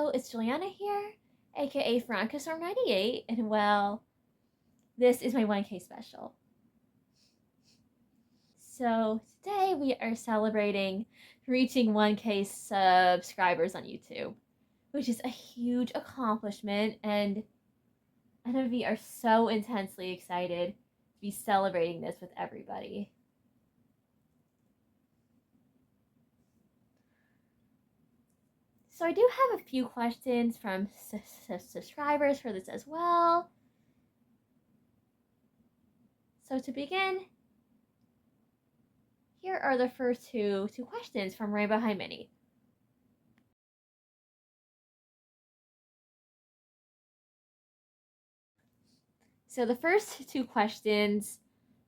Hello, it's Juliana here, aka Francastorm98, and well, this is my 1K special. So today we are celebrating reaching 1K subscribers on YouTube, which is a huge accomplishment, and we are so intensely excited to be celebrating this with everybody. So I do have a few questions from subscribers for this as well. So to begin, here are the first two questions from Rainbow High Mini. So the first two questions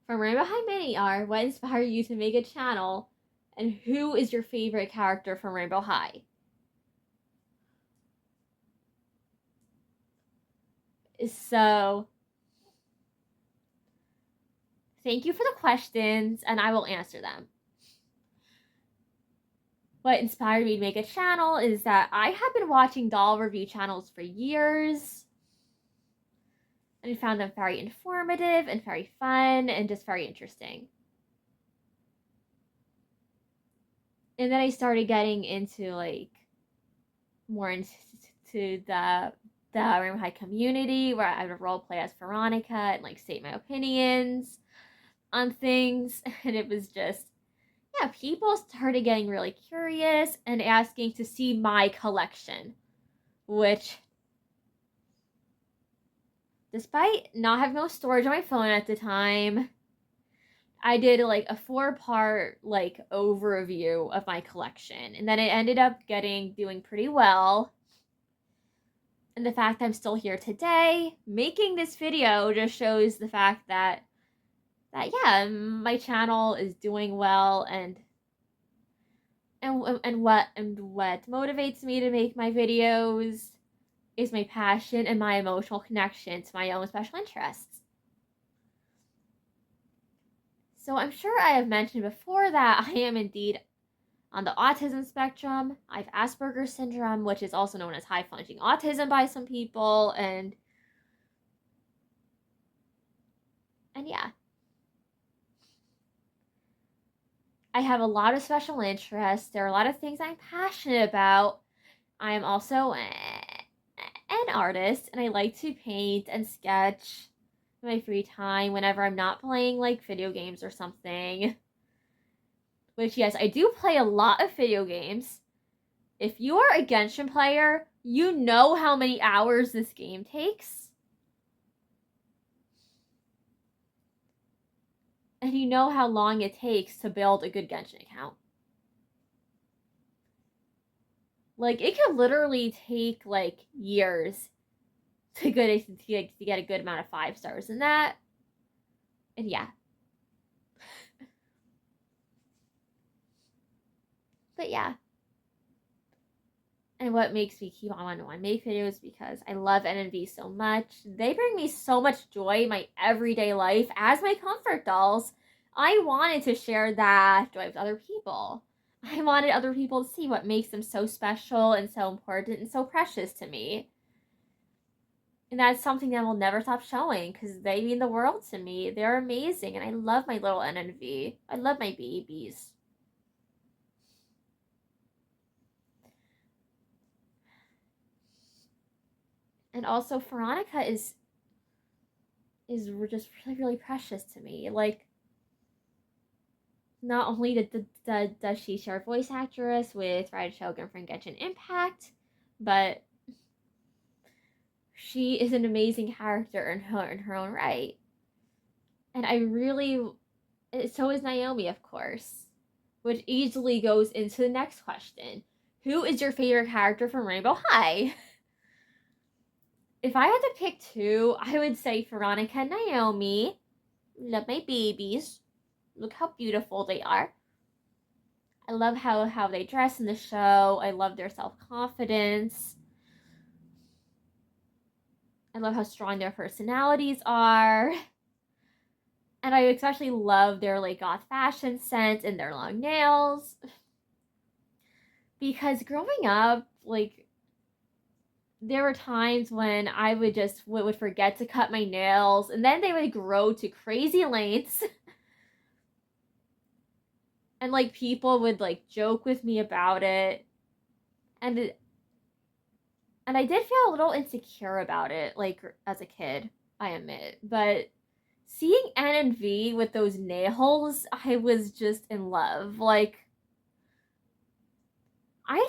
from Rainbow High Mini are: what inspired you to make a channel, and who is your favorite character from Rainbow High? So thank you for the questions, and I will answer them. What inspired me to make a channel is that I have been watching doll review channels for years, and I found them very informative and very fun and just very interesting. And then I started getting into more into the Rainbow High community, where I would role play as Veronica and state my opinions on things. And it was just, yeah, people started getting really curious and asking to see my collection, which, despite not having no storage on my phone at the time, I did a 4-part overview of my collection, and then it ended up doing pretty well. And the fact I'm still here today making this video just shows the fact that yeah, my channel is doing well, and what motivates me to make my videos is my passion and my emotional connection to my own special interests. So I'm sure I have mentioned before that I am indeed on the autism spectrum. I have Asperger's syndrome, which is also known as high functioning autism by some people, and yeah. I have a lot of special interests. There are a lot of things I'm passionate about. I am also an artist, and I like to paint and sketch in my free time whenever I'm not playing video games or something. Which, yes, I do play a lot of video games. If you are a Genshin player, you know how many hours this game takes. And you know how long it takes to build a good Genshin account. It could literally take years to get a good amount of 5 stars in that. And yeah. But yeah. And what makes me keep on wanting to make videos, because I love NNV so much. They bring me so much joy in my everyday life as my comfort dolls. I wanted to share that joy with other people. I wanted other people to see what makes them so special and so important and so precious to me. And that's something that will never stop showing, because they mean the world to me. They're amazing, and I love my little NNV. I love my babies. And also, Veronica is just really, really precious to me. Not only does she share voice actress with Ride Shogun from Genshin Impact, but she is an amazing character in her own right. And so is Naomi, of course, which easily goes into the next question. Who is your favorite character from Rainbow High? If I had to pick two, I would say Veronica and Naomi. Love my babies. Look how beautiful they are. I love how they dress in the show. I love their self-confidence. I love how strong their personalities are. And I especially love their goth fashion sense and their long nails. Because growing up, there were times when I would forget to cut my nails, and then they would grow to crazy lengths. And like people would like joke with me about it. And and I did feel a little insecure about it, like as a kid, I admit. But seeing N and V with those nails, I was just in love. Like I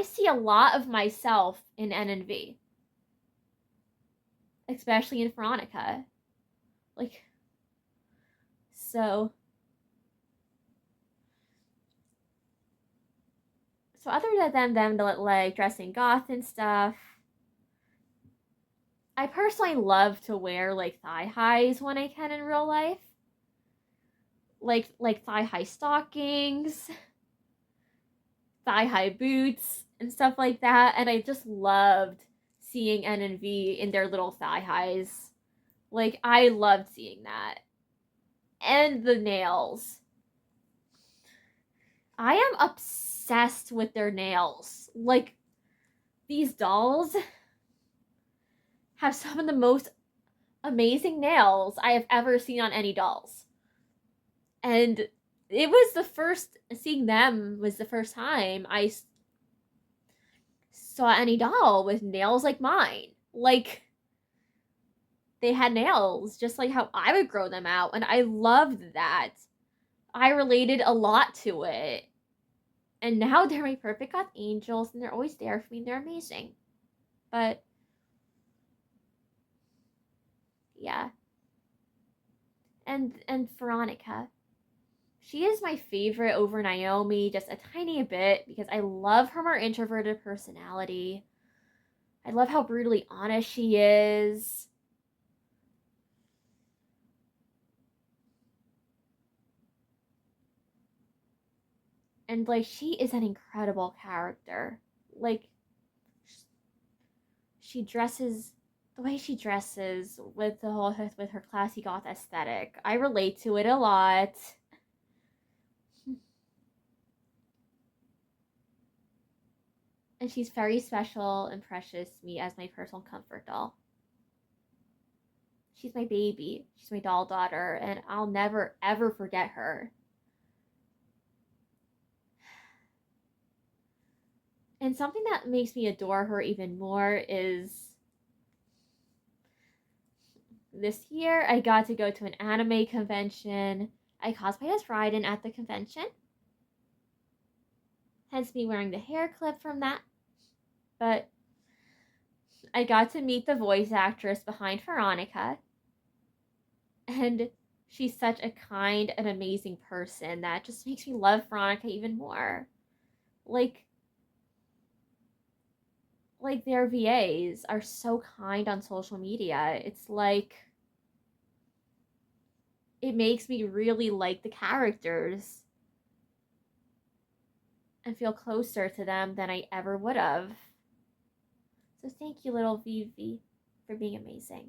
see a lot of myself in N and V, especially in Veronica. Like so so other than them like dressing goth and stuff, I personally love to wear like thigh highs when I can in real life. Like thigh high stockings, thigh high boots, and stuff like that. And I just loved seeing N and V in their little thigh highs. Like I loved seeing that. And the nails. I am obsessed with their nails. Like these dolls have some of the most amazing nails I have ever seen on any dolls. And it was the first seeing them was the first time I saw any doll with nails like mine. Like they had nails just like how I would grow them out, and I loved that. I related a lot to it. And now they're my perfect goth angels, and they're always there for me, and they're amazing. But yeah. And Veronica. She is my favorite over Naomi just a tiny bit because I love her more introverted personality. I love how brutally honest she is. And like she is an incredible character. Like she dresses the way she dresses with the whole with her classy goth aesthetic. I relate to it a lot. And she's very special and precious to me as my personal comfort doll. She's my baby. She's my doll daughter, and I'll never ever forget her. And something that makes me adore her even more is this year I got to go to an anime convention. I cosplayed as Raiden at the convention. Hence me wearing the hair clip from that. But I got to meet the voice actress behind Veronica. And she's such a kind and amazing person that just makes me love Veronica even more. Like their VAs are so kind on social media. It's like it makes me really like the characters and feel closer to them than I ever would have. So thank you, little Vivi, for being amazing.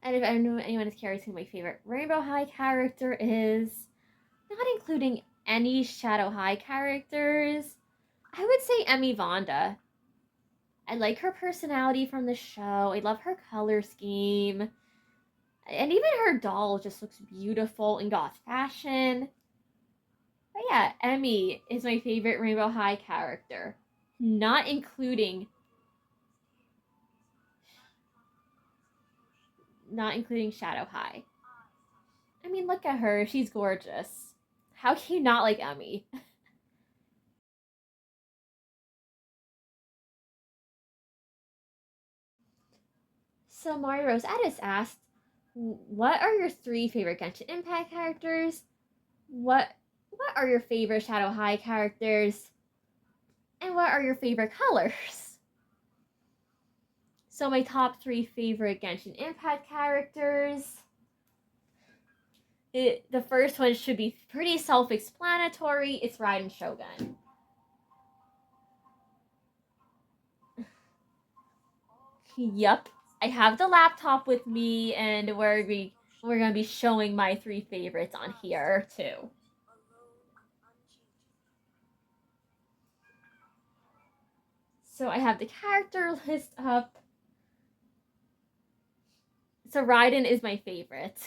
And if anyone is curious who my favorite Rainbow High character is, not including any Shadow High characters, I would say Emmy Vonda. I like her personality from the show. I love her color scheme. And even her doll just looks beautiful in goth fashion. But yeah, Emmy is my favorite Rainbow High character. Not including Shadow High. I mean, look at her. She's gorgeous. How can you not like Emmy? So Mario Rose Edis asked, "What are your three favorite Genshin Impact characters? What are your favorite Shadow High characters? And what are your favorite colors?" So my top three favorite Genshin Impact characters. The first one should be pretty self-explanatory. It's Raiden Shogun. Yup, I have the laptop with me, and we're gonna be showing my three favorites on here too. So I have the character list up. So Raiden is my favorite.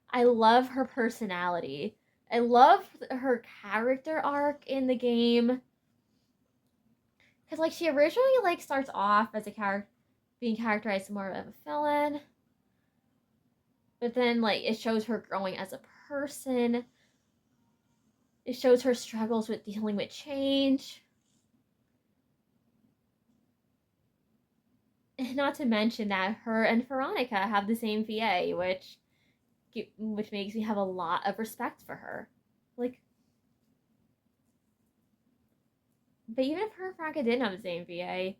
I love her personality. I love her character arc in the game. Because, like, she originally, like, starts off as a character, being characterized more of a villain. But then, like, it shows her growing as a person. It shows her struggles with dealing with change. And not to mention that her and Veronica have the same VA, which makes me have a lot of respect for her. Like, but even if her and Veronica didn't have the same VA,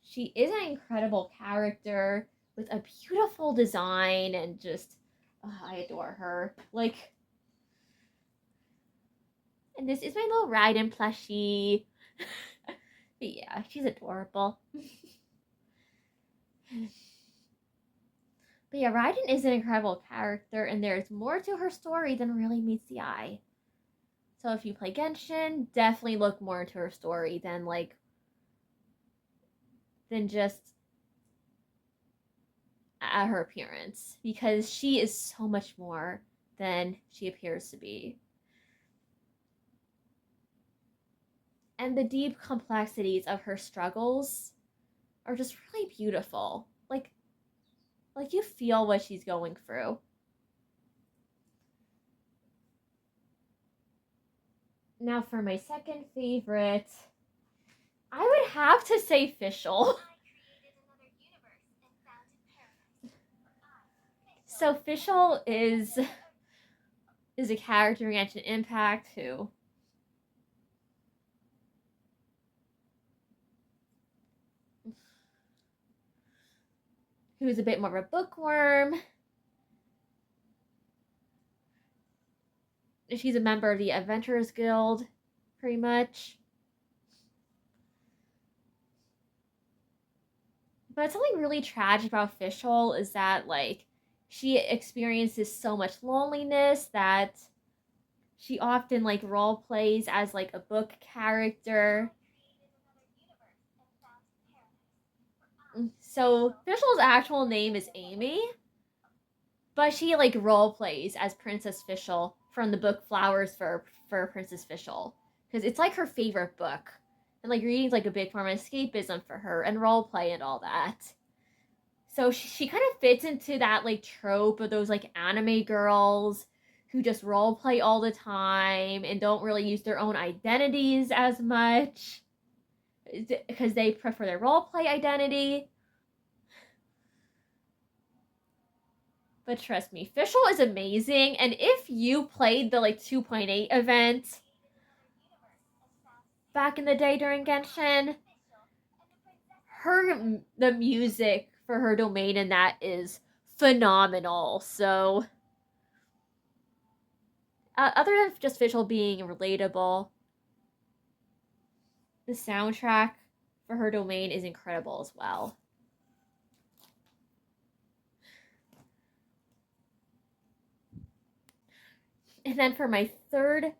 she is an incredible character with a beautiful design and just, I adore her. Like, and this is my little Raiden plushie. But yeah, she's adorable. But yeah, Raiden is an incredible character, and there's more to her story than really meets the eye. So if you play Genshin, definitely look more into her story than just at her appearance, because she is so much more than she appears to be. And the deep complexities of her struggles are just really beautiful. Like you feel what she's going through. Now for my second favorite, I would have to say Fischl. So Fischl is a character in Genshin Impact who's a bit more of a bookworm. She's a member of the Adventurers Guild, pretty much. But something really tragic about Fischl is that, like, she experiences so much loneliness that she often, like, role plays as, like, a book character. So Fischl's actual name is Amy, but she, like, role plays as Princess Fischl from the book Flowers for Princess Fischl, because it's like her favorite book, and like reading's like a big form of escapism for her, and role play and all that. So she kind of fits into that like trope of those like anime girls who just role play all the time and don't really use their own identities as much because they prefer their role play identity. But trust me, Fischl is amazing, and if you played the like 2.8 event back in the day during Genshin, the music for her domain in that is phenomenal. So other than just Fischl being relatable, the soundtrack for her domain is incredible as well. And then for my third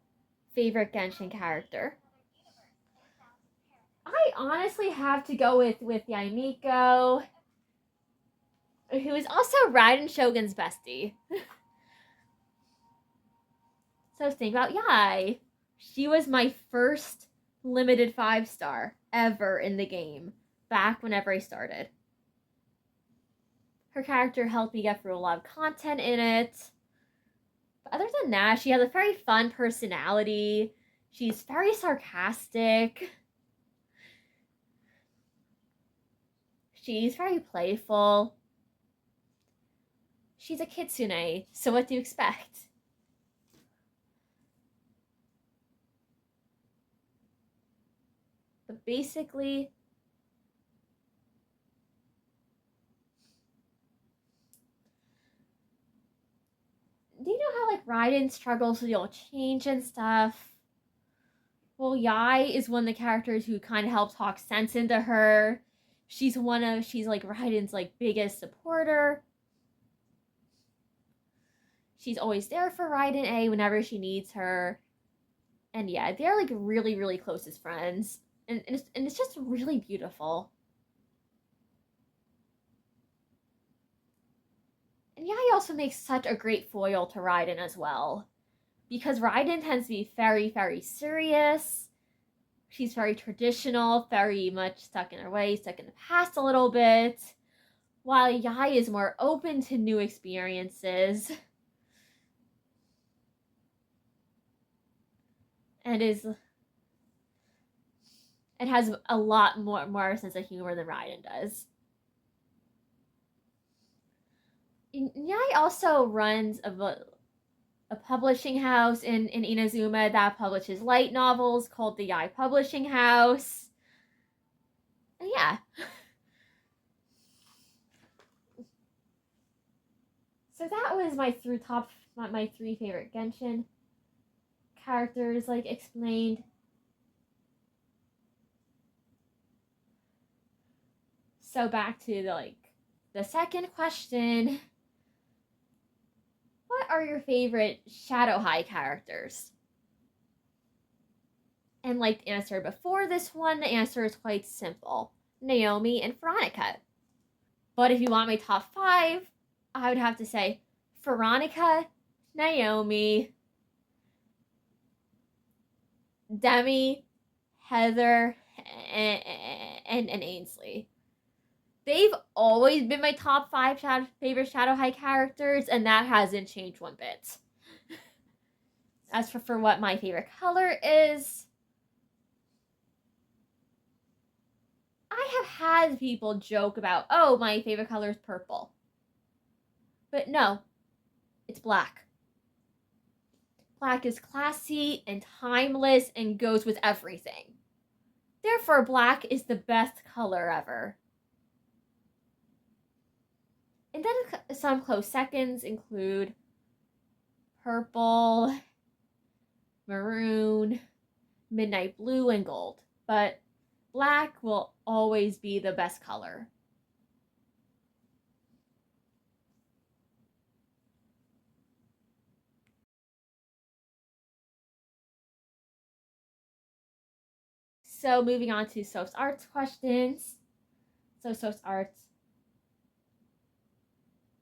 favorite Genshin character, I honestly have to go with Yaimiko, who is also Raiden Shogun's bestie. So I was thinking about Yai. She was my first limited 5-star ever in the game, back whenever I started. Her character helped me get through a lot of content in it. But other than that, she has a very fun personality. She's very sarcastic. She's very playful. She's a kitsune, so what do you expect? But basically, do you know how like Raiden struggles with all change and stuff? Well, Yai is one of the characters who kind of helps talk sense into her. She's like Raiden's like biggest supporter. She's always there for Raiden A whenever she needs her. And yeah, they're like really, really close as friends. and it's just really beautiful. And Yai also makes such a great foil to Raiden as well, because Raiden tends to be very, very serious. She's very traditional, very much stuck in her ways, stuck in the past a little bit, while Yai is more open to new experiences and has a lot more sense of humor than Raiden does. Yai also runs a publishing house in Inazuma that publishes light novels called the Yai Publishing House. And yeah. So that was my three favorite Genshin characters, like, explained. So back to the second question. What are your favorite Shadow High characters? And like the answer before this one, the answer is quite simple. Naomi and Veronica. But if you want my top 5, I would have to say Veronica, Naomi, Demi, Heather, and Ainsley. They've always been my top 5 favorite Shadow High characters, and that hasn't changed one bit. As for what my favorite color is, I have had people joke about, oh, my favorite color is purple. But no, it's black. Black is classy and timeless and goes with everything. Therefore, black is the best color ever. And then some close seconds include purple, maroon, midnight blue, and gold. But black will always be the best color. So moving on to Soph's Arts questions. So Soph's Arts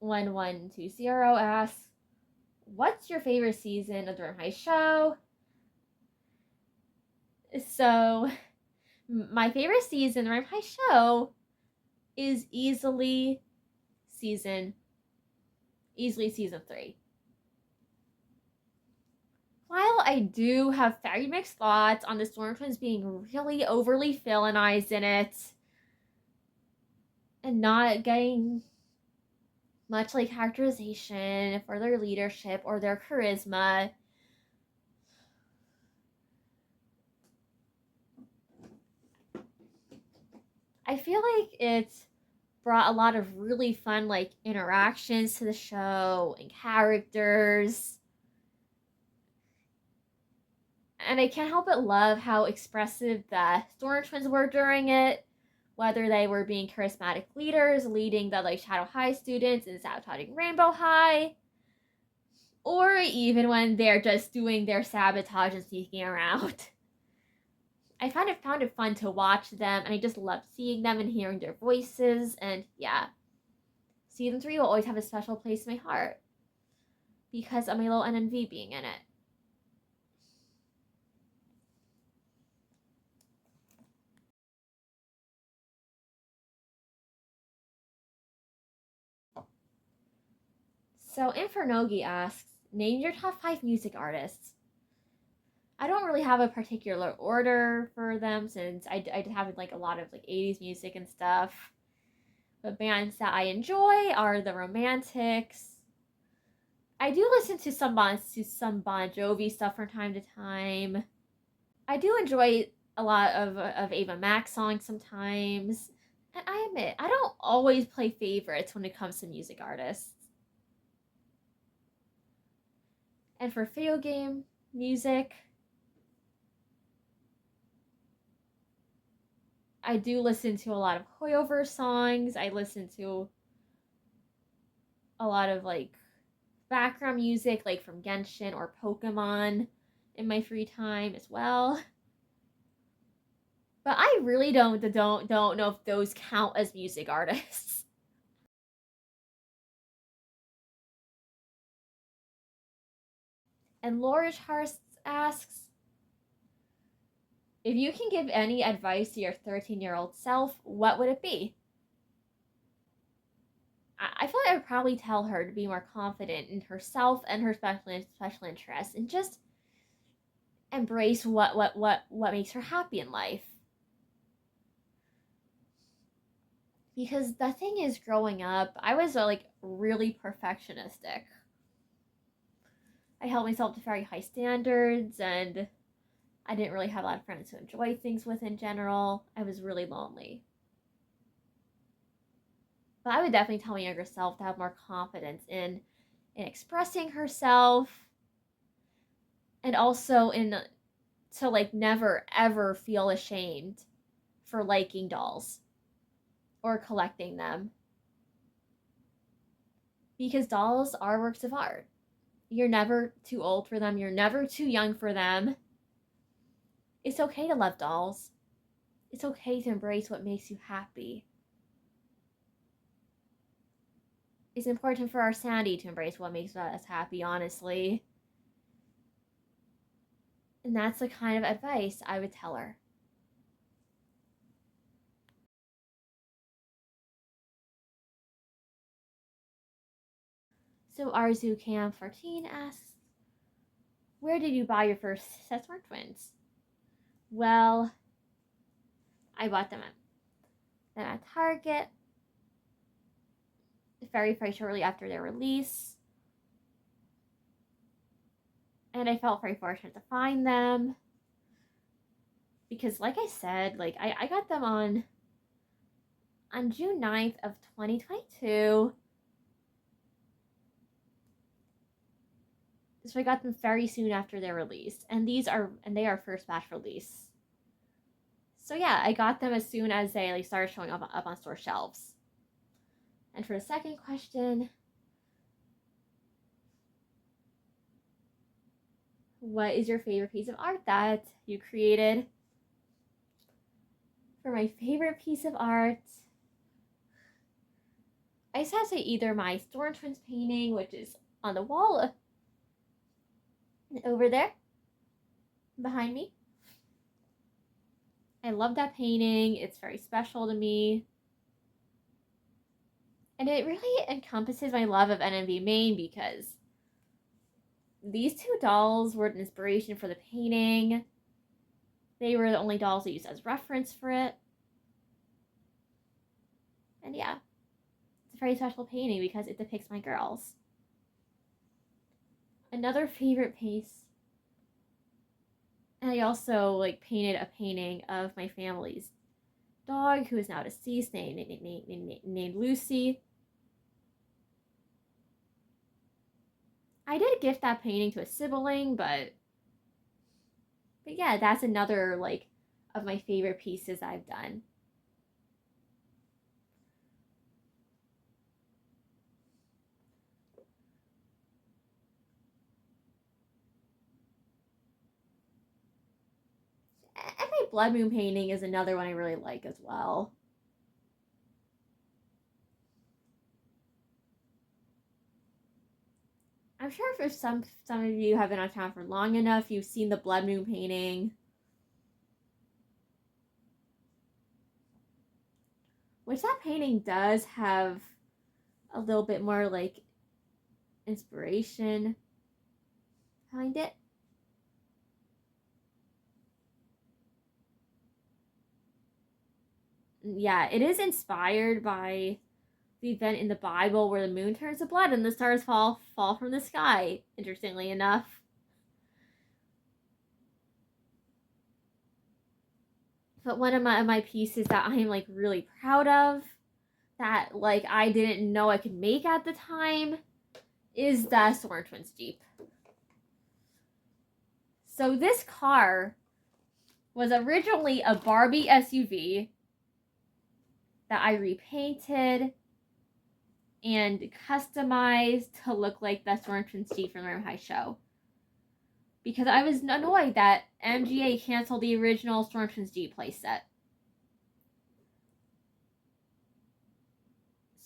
1120 asks, what's your favorite season of the Rhyme High Show? So my favorite season of the Rhyme High Show is easily season 3. While I do have very mixed thoughts on the Storm Twins being really overly villainized in it and not getting much like characterization for their leadership or their charisma, I feel like it's brought a lot of really fun like interactions to the show and characters. And I can't help but love how expressive the Storm Twins were during it, whether they were being charismatic leaders, leading the like Shadow High students and sabotaging Rainbow High, or even when they're just doing their sabotage and sneaking around. I found it fun to watch them, and I just love seeing them and hearing their voices. And yeah, season 3 will always have a special place in my heart because of my little NNV being in it. So Infernogi asks, name your top 5 music artists. I don't really have a particular order for them since I have like a lot of like 80s music and stuff. But bands that I enjoy are the Romantics. I do listen to some Bon Jovi stuff from time to time. I do enjoy a lot of Ava Max songs sometimes. And I admit, I don't always play favorites when it comes to music artists. And for video game music, I do listen to a lot of Hoyoverse songs. I listen to a lot of like background music, like from Genshin or Pokemon, in my free time as well. But I really don't know if those count as music artists. And Laura Charles asks, if you can give any advice to your 13-year-old self, what would it be? I feel like I would probably tell her to be more confident in herself and her special interests, and just embrace what makes her happy in life. Because the thing is, growing up, I was like really perfectionistic. I held myself to very high standards, and I didn't really have a lot of friends to enjoy things with in general. I was really lonely. But I would definitely tell my younger self to have more confidence in expressing herself, and also in to like never ever feel ashamed for liking dolls or collecting them, because dolls are works of art. You're never too old for them, you're never too young for them. It's okay to love dolls. It's okay to embrace what makes you happy. It's important for our sanity to embrace what makes us happy, honestly. And that's the kind of advice I would tell her. So Arzucam14 asks, where did you buy your first Sesame twins? Well, I bought them at Target very shortly after their release. And I felt very fortunate to find them. Because like I said, like I got them on June 9th of 2022. So I got them very soon after their release. And they are first batch release. So yeah, I got them as soon as they like started showing up on store shelves. And for the second question, what is your favorite piece of art that you created? For my favorite piece of art, I just have to say either my Storm Twins painting, which is on the wall over there behind me. I love that painting. It's very special to me. And it really encompasses my love of NMB Maine, because these two dolls were an inspiration for the painting. They were the only dolls I used as reference for it. And yeah, it's a very special painting because it depicts my girls. Another favorite piece, and I also like painted a painting of my family's dog, who is now deceased, named Lucy. I did gift that painting to a sibling, but yeah, that's another like of my favorite pieces I've done. And my Blood Moon painting is another one I really like as well. I'm sure if some of you have been on town for long enough, you've seen the Blood Moon painting, which that painting does have a little bit more like inspiration behind it. Yeah, it is inspired by the event in the Bible where the moon turns to blood and the stars fall from the sky, interestingly enough. But one of my pieces that I am like really proud of, that like I didn't know I could make at the time, is the Storm Twins Jeep. So this car was originally a Barbie SUV that I repainted and customized to look like the Storm Twins Jeep from the Room High show. Because I was annoyed that MGA canceled the original Storm Twins Jeep playset.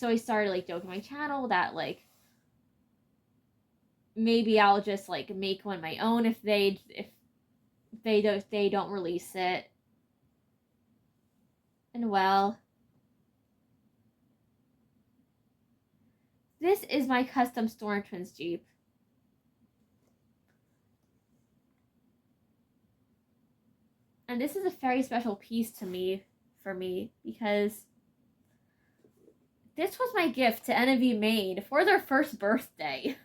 So I started like joking my channel that like maybe I'll just like make one my own if they don't release it. And well, this is my custom Storm Twins Jeep. And this is a very special piece to me, for me, because this was my gift to NMV Maine for their first birthday.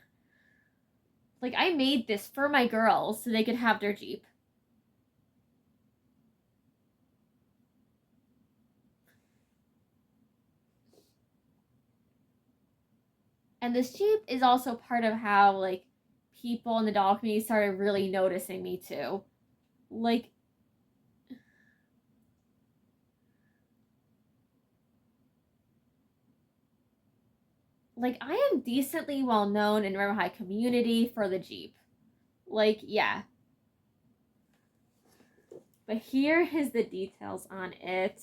Like, I made this for my girls so they could have their Jeep. And this Jeep is also part of how, like, people in the doll community started really noticing me, too. Like, I am decently well known in Rainbow High community for the Jeep. Like, yeah. But here is the details on it.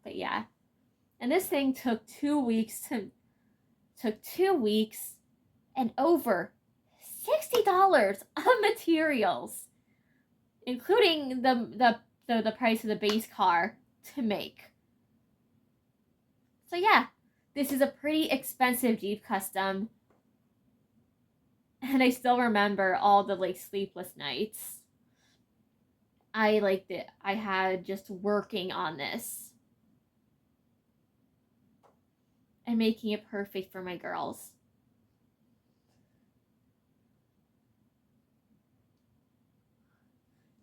But yeah. And this thing took 2 weeks and over $60 of materials, including the price of the base car to make. So yeah, this is a pretty expensive Jeep Custom. And I still remember all the like sleepless nights I had just working on this and making it perfect for my girls.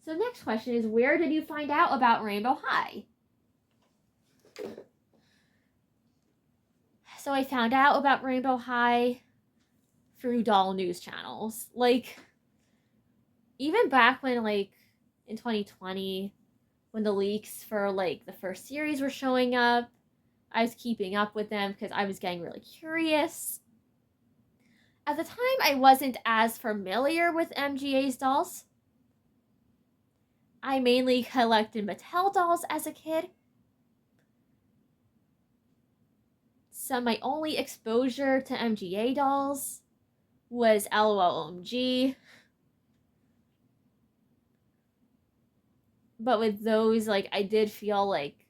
So the next question is, where did you find out about Rainbow High? So I found out about Rainbow High through doll news channels. Like, even back when, like, in 2020, when the leaks for, like, the first series were showing up, I was keeping up with them because I was getting really curious. At the time, I wasn't as familiar with MGA's dolls. I mainly collected Mattel dolls as a kid. So my only exposure to MGA dolls was LOL OMG. But with those, like, I did feel like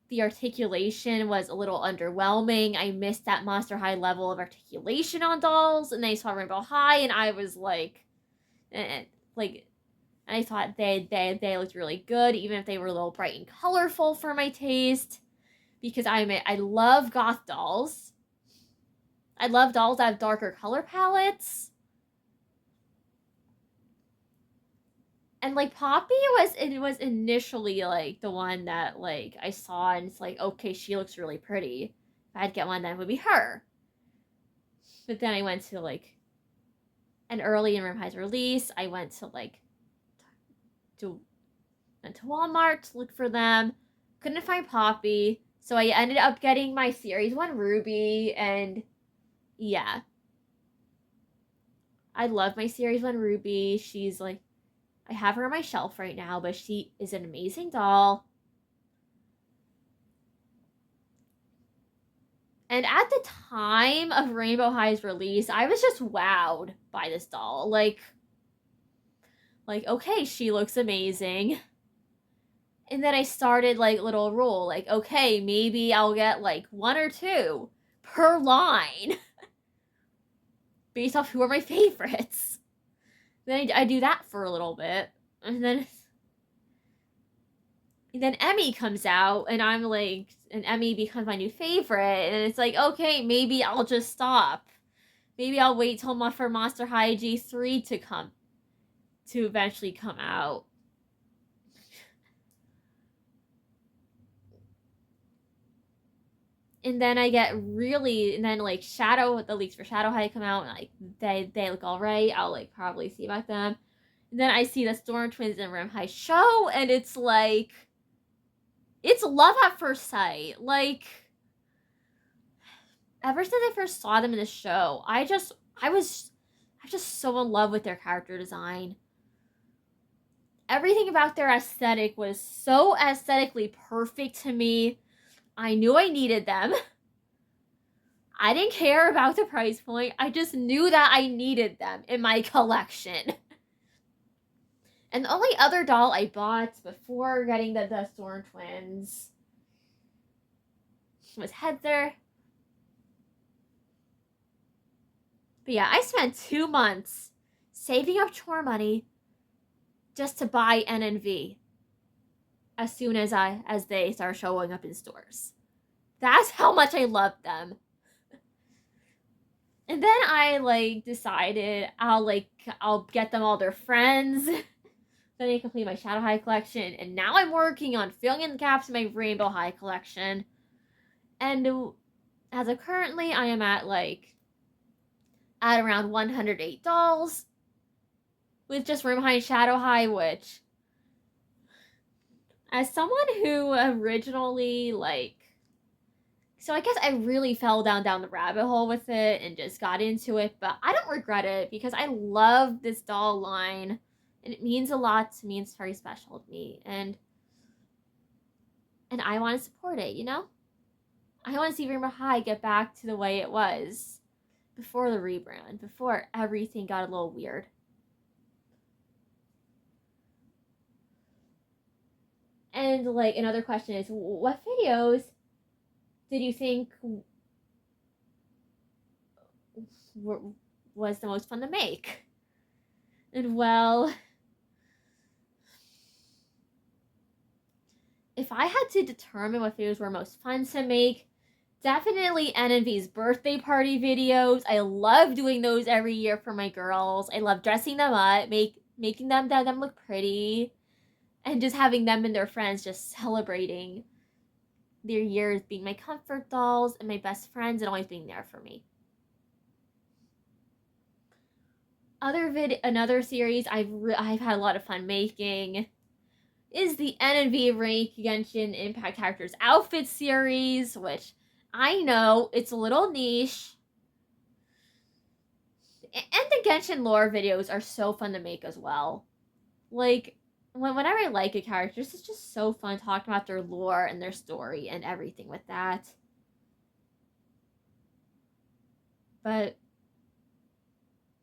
the articulation was a little underwhelming. I missed that Monster High level of articulation on dolls, and then I saw Rainbow High, and I was like, and I thought they looked really good, even if they were a little bright and colorful for my taste. Because I love goth dolls. I love dolls that have darker color palettes. And like Poppy was initially like the one that like I saw and it's like, okay, she looks really pretty. If I'd get one, then it would be her. But then I went to like an early in Rainbow High's release. I went to Walmart to look for them. Couldn't find Poppy. So I ended up getting my Series 1 Ruby, and yeah. I love my Series 1 Ruby. She's like, I have her on my shelf right now, but she is an amazing doll. And at the time of Rainbow High's release, I was just wowed by this doll. Like, okay, she looks amazing. And then I started like little rule, like, okay, maybe I'll get like 1 or 2 per line based off who are my favorites. Then I do that for a little bit, and then Emmy comes out, and I'm like, and Emmy becomes my new favorite, and it's like, okay, maybe I'll just stop. Maybe I'll wait till for Monster High G3 to eventually come out. And then I get really, and then like the leaks for Shadow High come out, and like they look alright. I'll like probably see about them. And then I see the Storm Twins and Rim High show, and it's like, it's love at first sight. Like, ever since I first saw them in the show, I was just so in love with their character design. everything about their aesthetic was so aesthetically perfect to me. I knew I needed them. I didn't care about the price point. I just knew that I needed them in my collection. And the only other doll I bought before getting the Storm Twins was Heather. But yeah, I spent 2 months saving up chore money just to buy NNV as soon as they start showing up in stores. That's how much I loved them. And then I decided I'll get them all their friends. Then I complete my Shadow High collection, and now I'm working on filling in the gaps in my Rainbow High collection. And as of currently, I am at around 108 dolls with just room behind Shadow High, which, as someone who originally so I guess I really fell down the rabbit hole with it and just got into it, but I don't regret it because I love this doll line and it means a lot to me. It's very special to me, and I want to support it, you know? I want to see Rainbow High get back to the way it was before the rebrand, before everything got a little weird. And another question is, what videos did you think was the most fun to make? And well, if I had to determine what videos were most fun to make, definitely NNV's birthday party videos. I love doing those every year for my girls. I love dressing them up, making them look pretty, and just having them and their friends just celebrating their years being my comfort dolls and my best friends and always being there for me. Another series I've had a lot of fun making is the NNV Rank Genshin Impact Characters Outfit series, which I know it's a little niche. And the Genshin lore videos are so fun to make as well. Whenever I like a character, it's just so fun talking about their lore and their story and everything with that. But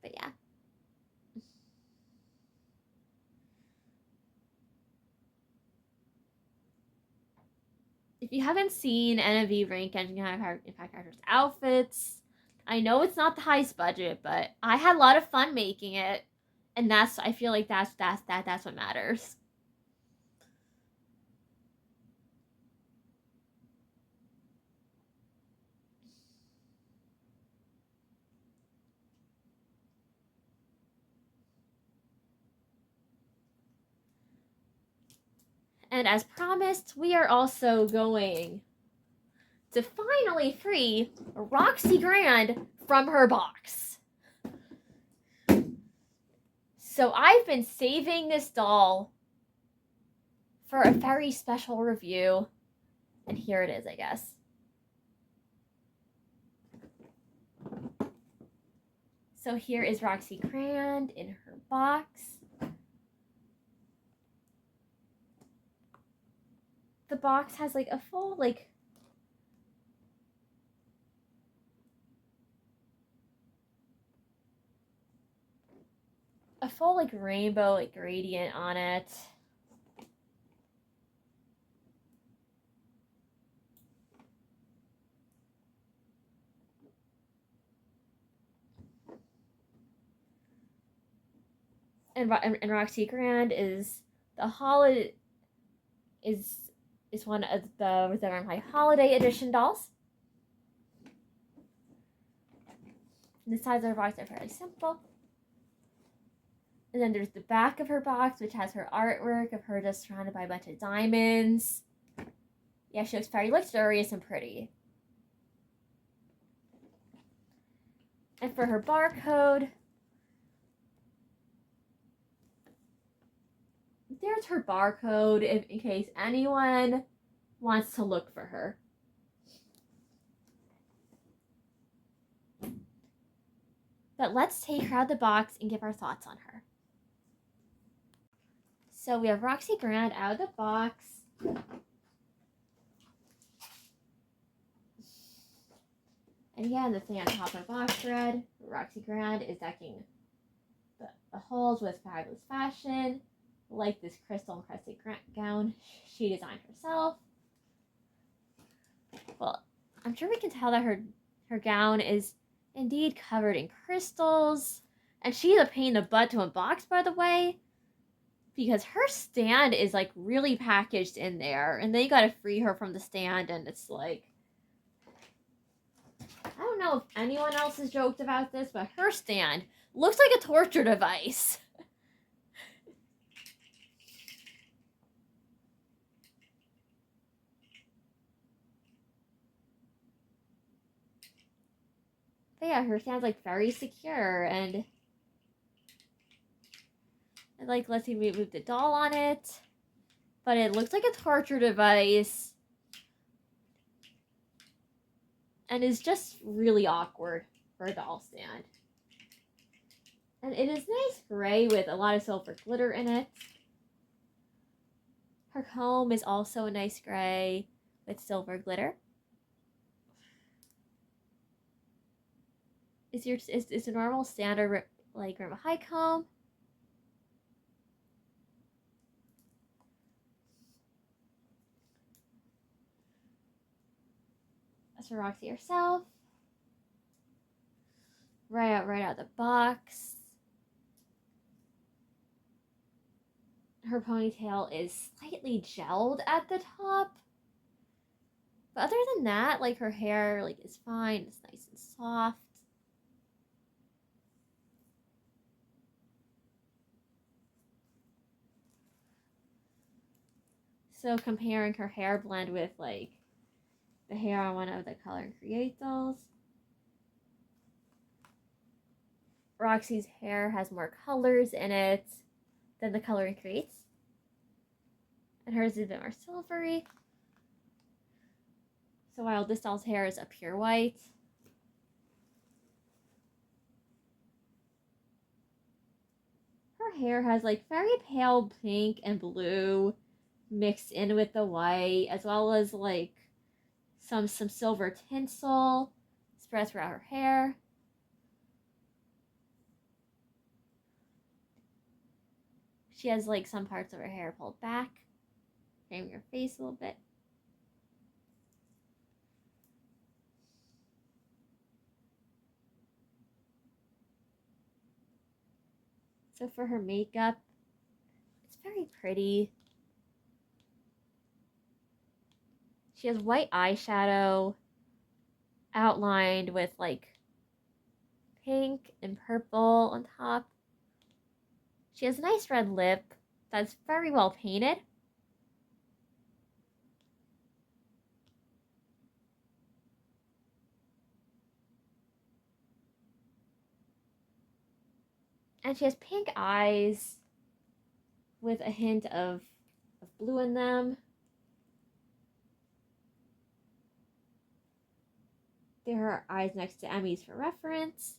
yeah. If you haven't seen NMV Rank Engine Impact Characters outfits, I know it's not the highest budget, but I had a lot of fun making it, and I feel like that's what matters. And as promised, we are also going to finally free Roxy Grand from her box. So I've been saving this doll for a very special review, and here it is, I guess. So here is Roxy Grand in her box. The box has a full rainbow gradient on it. And Roxy Grand is the holiday is one of the Reserve High Holiday Edition dolls. And the sides of her box are fairly simple. And then there's the back of her box, which has her artwork of her just surrounded by a bunch of diamonds. Yeah, she looks very luxurious and pretty. And for her barcode, there's her barcode in case anyone wants to look for her. But let's take her out of the box and give our thoughts on her. So we have Roxy Grand out of the box. And again, the thing on top of box thread, Roxy Grand is decking the halls with fabulous fashion, like this crystal encrusted gown she designed herself. Well, I'm sure we can tell that her gown is indeed covered in crystals, and she's a pain in the butt to unbox, by the way, because her stand is like really packaged in there, and then you gotta free her from the stand, and it's like, I don't know if anyone else has joked about this, but her stand looks like a torture device. But yeah, her stand's like very secure, and it like lets you move the doll on it, but it looks like a torture device, and is just really awkward for a doll stand. And it is nice gray with a lot of silver glitter in it. Her comb is also a nice gray with silver glitter. Is a normal standard like Grandma High comb. That's for Roxy herself. Right out of the box. Her ponytail is slightly gelled at the top. But other than that, like her hair like is fine. It's nice and soft. So comparing her hair blend with like the hair on one of the Color and Create dolls. Roxy's hair has more colors in it than the Color and Creates. And hers is a bit more silvery. So while this doll's hair is a pure white, her hair has like very pale pink and blue mixed in with the white, as well as like some silver tinsel spread throughout her hair. She has like some parts of her hair pulled back, framing her face a little bit. So for her makeup, it's very pretty. She has white eyeshadow outlined with like pink and purple on top. She has a nice red lip that's very well painted. And she has pink eyes with a hint of blue in them. There are eyes next to Emmy's for reference.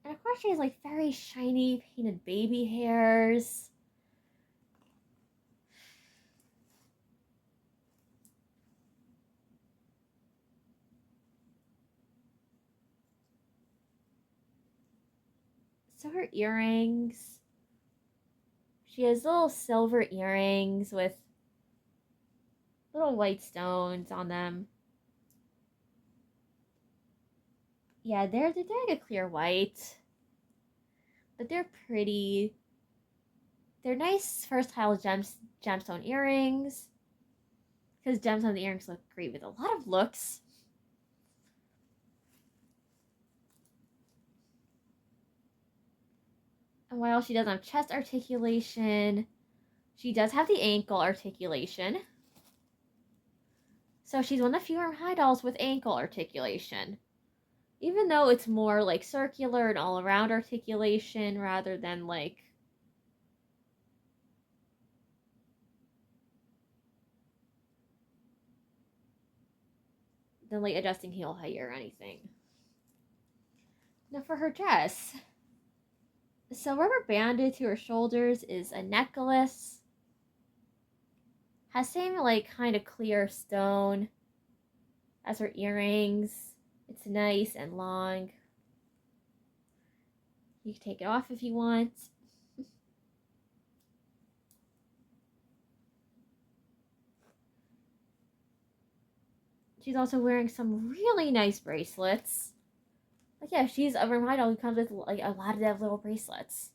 And of course she has like very shiny painted baby hairs. So her earrings. She has little silver earrings with little white stones on them. Yeah, they're like a clear white, but they're pretty. They're nice versatile gemstone earrings, because gemstone earrings look great with a lot of looks. And while she doesn't have chest articulation, she does have the ankle articulation. So she's one of the fewer high dolls with ankle articulation. Even though it's more like circular and all around articulation rather than like adjusting heel height or anything. Now for her dress. So rubber banded to her shoulders is a necklace. Has same like kind of clear stone as her earrings. It's nice and long. You can take it off if you want. She's also wearing some really nice bracelets. Like, yeah, she's a model who comes with like a lot of little bracelets.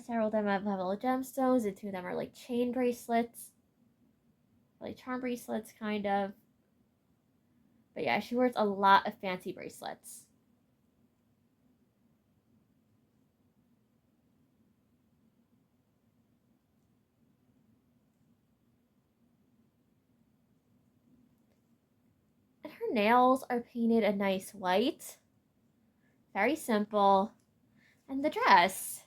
Several of them have little gemstones, and two of them are like chain bracelets. Like charm bracelets, kind of. But yeah, she wears a lot of fancy bracelets. And her nails are painted a nice white. Very simple. And the dress.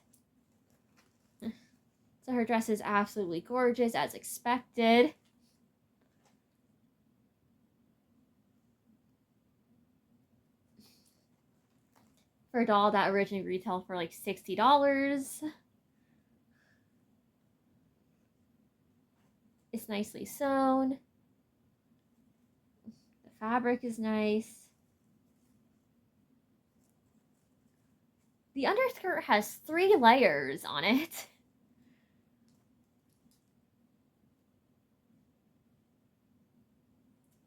So her dress is absolutely gorgeous, as expected. For a doll that originally retailed for like $60. It's nicely sewn. The fabric is nice. The underskirt has 3 layers on it.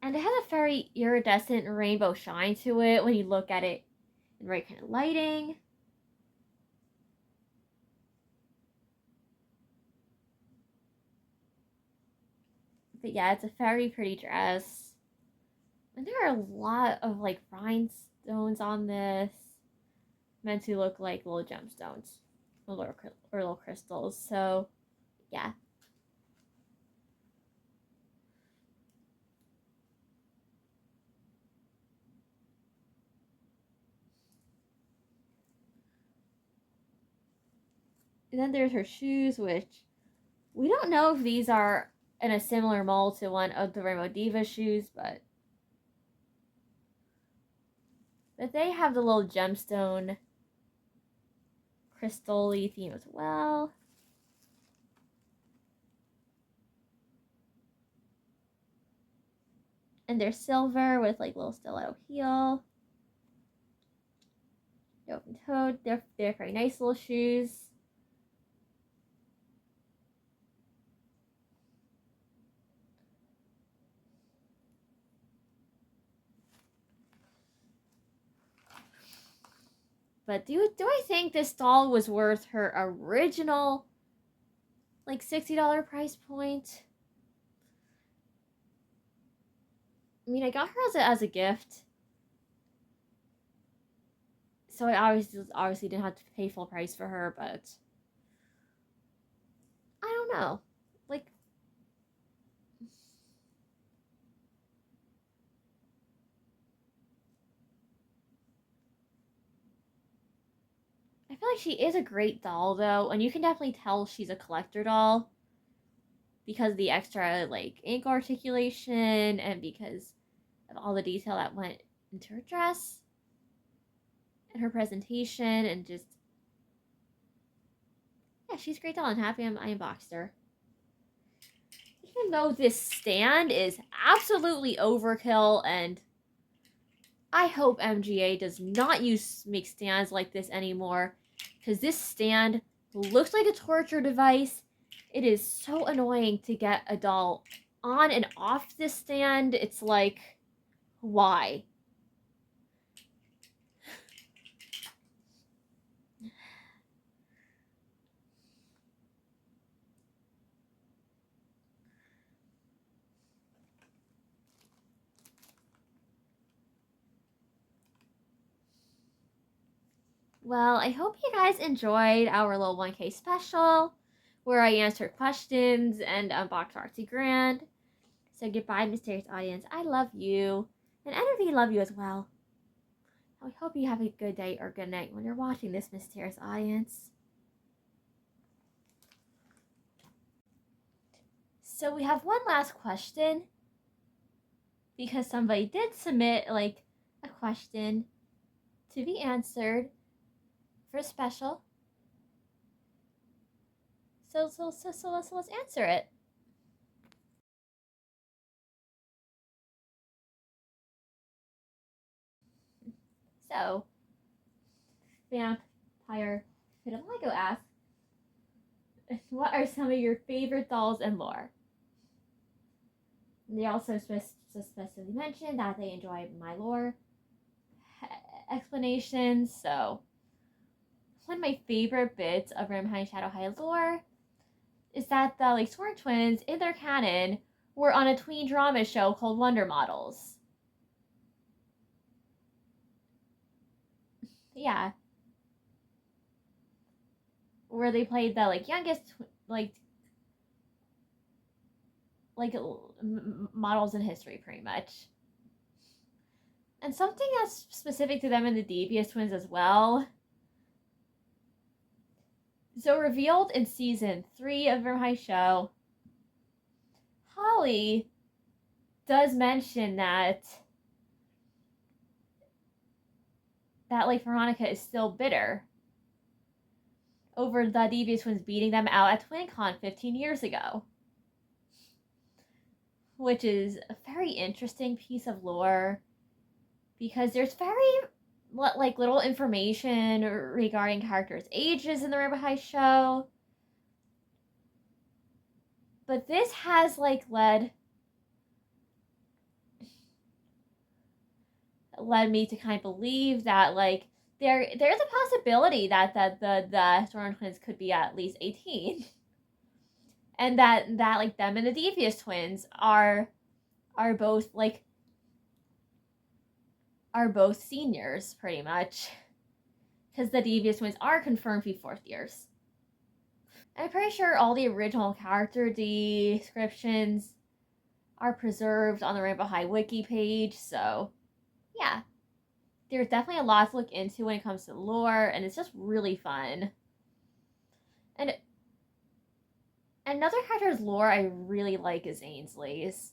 And it has a very iridescent rainbow shine to it when you look at it in the right kind of lighting. But yeah, it's a very pretty dress. And there are a lot of like rhinestones on this, meant to look like little gemstones or little crystals. So yeah. And then there's her shoes, which we don't know if these are in a similar mold to one of the Rainbow Diva shoes, but they have the little gemstone crystal-y theme as well. And they're silver with like little stiletto heel. They're open toed. They're very nice little shoes. But do I think this doll was worth her original like $60 price point? I mean, I got her as a gift, so I obviously didn't have to pay full price for her. But I don't know, like I feel like she is a great doll though, and you can definitely tell she's a collector doll because of the extra like ink articulation and because of all the detail that went into her dress and her presentation and just yeah, she's a great doll. I'm happy I unboxed her. Even though this stand is absolutely overkill, and I hope MGA does not make stands like this anymore, because this stand looks like a torture device. It is so annoying to get a doll on and off this stand. It's like, why? Well, I hope you guys enjoyed our little 1K special where I answer questions and unbox Artsy Grand. So goodbye, mysterious audience. I love you, and Envy love you as well. I hope you have a good day or good night when you're watching this, mysterious audience. So we have one last question, because somebody did submit like a question to be answered for a special. So let's answer it. So, Vampire Vitiligo asks, what are some of your favorite dolls and lore? And they also specifically mentioned that they enjoy my lore explanations. So, one of my favorite bits of Rainbow High Shadow High lore is that the Sworn twins in their canon were on a tween drama show called Wonder Models. Yeah, where they played the youngest models in history, pretty much. And something that's specific to them in the Devious Twins as well. So revealed in season 3 of Vampire High Show, Holly does mention that Veronica is still bitter over the Devious Twins beating them out at TwinCon 15 years ago. Which is a very interesting piece of lore, because there's very little information regarding characters' ages in the Rainbow High show. But this has led me to kind of believe that there's a possibility that the Storm Twins could be at least 18. And that them and the Devious Twins are both seniors, pretty much, because the Devious Twins are confirmed to be 4th years. I'm pretty sure all the original character descriptions are preserved on the Rainbow High wiki page, so yeah. There's definitely a lot to look into when it comes to lore, and it's just really fun. And another character's lore I really like is Ainsley's.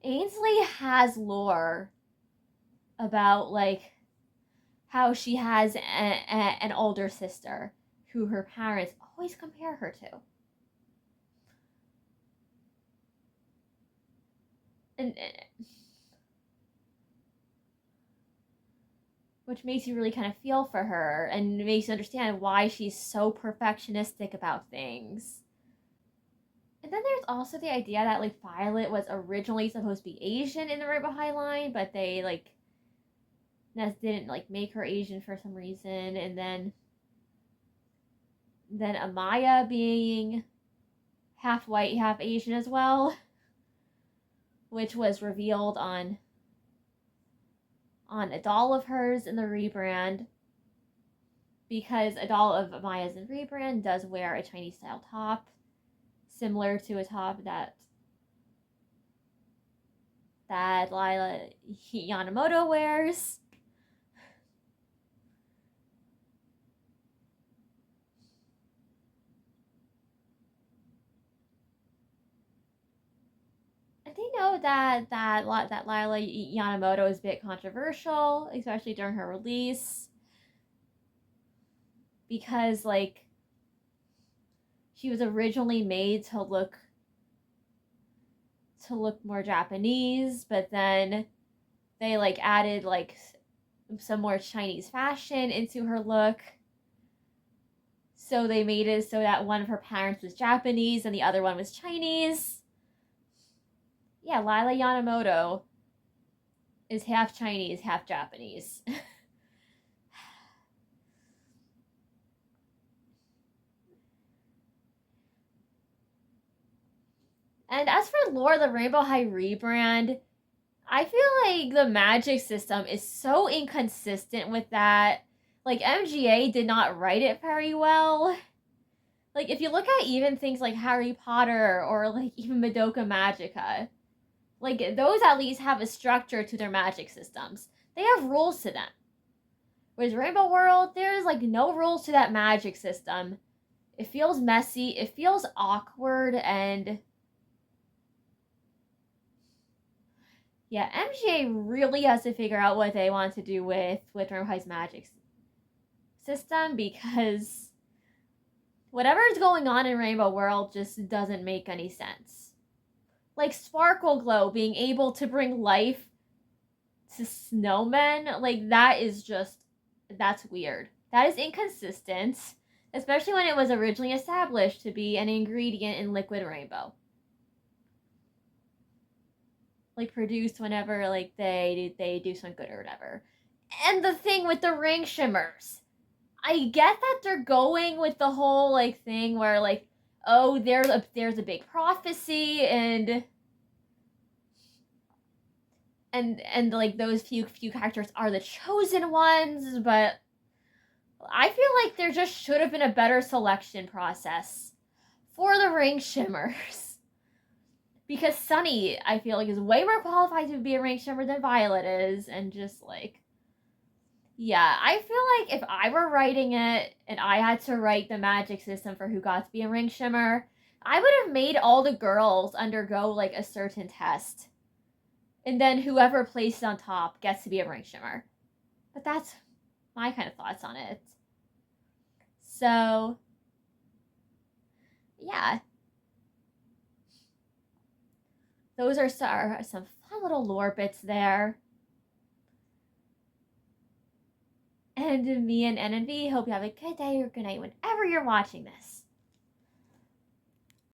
Ainsley has lore about how she has an older sister who her parents always compare her to. And which makes you really kind of feel for her and makes you understand why she's so perfectionistic about things. And then there's also the idea that Violet was originally supposed to be Asian in the Rainbow High line, but they didn't make her Asian for some reason, and then Amaya being half white, half Asian as well, which was revealed on a doll of hers in the rebrand, because a doll of Amaya's in rebrand does wear a Chinese style top, similar to a top that Lila Yamamoto wears. I think know that Lila Yamamoto is a bit controversial, especially during her release, because she was originally made to look more Japanese, but then they added some more Chinese fashion into her look. So they made it so that one of her parents was Japanese and the other one was Chinese. Yeah, Lila Yamamoto is half Chinese, half Japanese. And as for lore, the Rainbow High rebrand, I feel like the magic system is so inconsistent with that. MGA did not write it very well. Like, if you look at even things like Harry Potter or, like, even Madoka Magica, like, those at least have a structure to their magic systems. They have rules to them. Whereas Rainbow World, there's, like, no rules to that magic system. It feels messy, it feels awkward, and yeah, MGA really has to figure out what they want to do with Rainbow High's magic system, because whatever is going on in Rainbow World just doesn't make any sense. Like Sparkle Glow being able to bring life to snowmen, like that is just, that's weird. That is inconsistent, especially when it was originally established to be an ingredient in Liquid Rainbow. Like produced whenever like they do some good or whatever. And the thing with the ring shimmers, I get that they're going with the whole like thing where like, oh, there's a big prophecy and like those few characters are the chosen ones, but I feel like there just should have been a better selection process for the ring shimmers. Because Sunny, I feel like, is way more qualified to be a ring shimmer than Violet is, and just like, yeah, I feel like if I were writing it and I had to write the magic system for who got to be a ring shimmer, I would have made all the girls undergo like a certain test. And then whoever placed on top gets to be a ring shimmer. But that's my kind of thoughts on it. So, yeah. Those are some fun little lore bits there. And me and NNV hope you have a good day or good night whenever you're watching this.